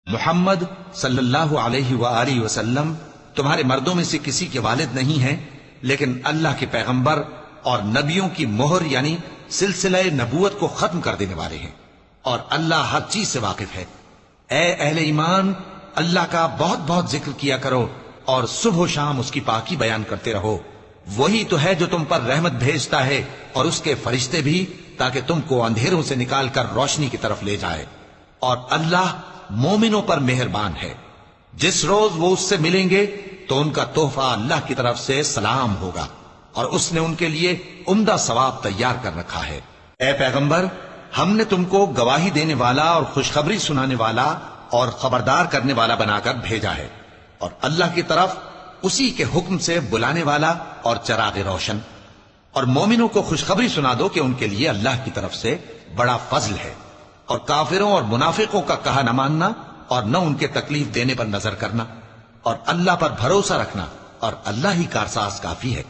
محمد صلی اللہ علیہ وآلہ وسلم تمہارے مردوں میں سے کسی کے والد نہیں ہیں، لیکن اللہ کے پیغمبر اور نبیوں کی مہر یعنی سلسلہ نبوت کو ختم کر دینے والے ہیں، اور اللہ ہر چیز سے واقف ہے۔ اے اہل ایمان، اللہ کا بہت بہت ذکر کیا کرو اور صبح و شام اس کی پاکی بیان کرتے رہو۔ وہی تو ہے جو تم پر رحمت بھیجتا ہے اور اس کے فرشتے بھی، تاکہ تم کو اندھیروں سے نکال کر روشنی کی طرف لے جائے، اور اللہ مومنوں پر مہربان ہے۔ جس روز وہ اس سے ملیں گے تو ان کا تحفہ اللہ کی طرف سے سلام ہوگا، اور اس نے ان کے لیے عمدہ ثواب تیار کر رکھا ہے۔ اے پیغمبر، ہم نے تم کو گواہی دینے والا اور خوشخبری سنانے والا اور خبردار کرنے والا بنا کر بھیجا ہے، اور اللہ کی طرف اسی کے حکم سے بلانے والا اور چراغ روشن۔ اور مومنوں کو خوشخبری سنا دو کہ ان کے لیے اللہ کی طرف سے بڑا فضل ہے، اور کافروں اور منافقوں کا کہا نہ ماننا اور نہ ان کے تکلیف دینے پر نظر کرنا، اور اللہ پر بھروسہ رکھنا، اور اللہ ہی کارساز کافی ہے۔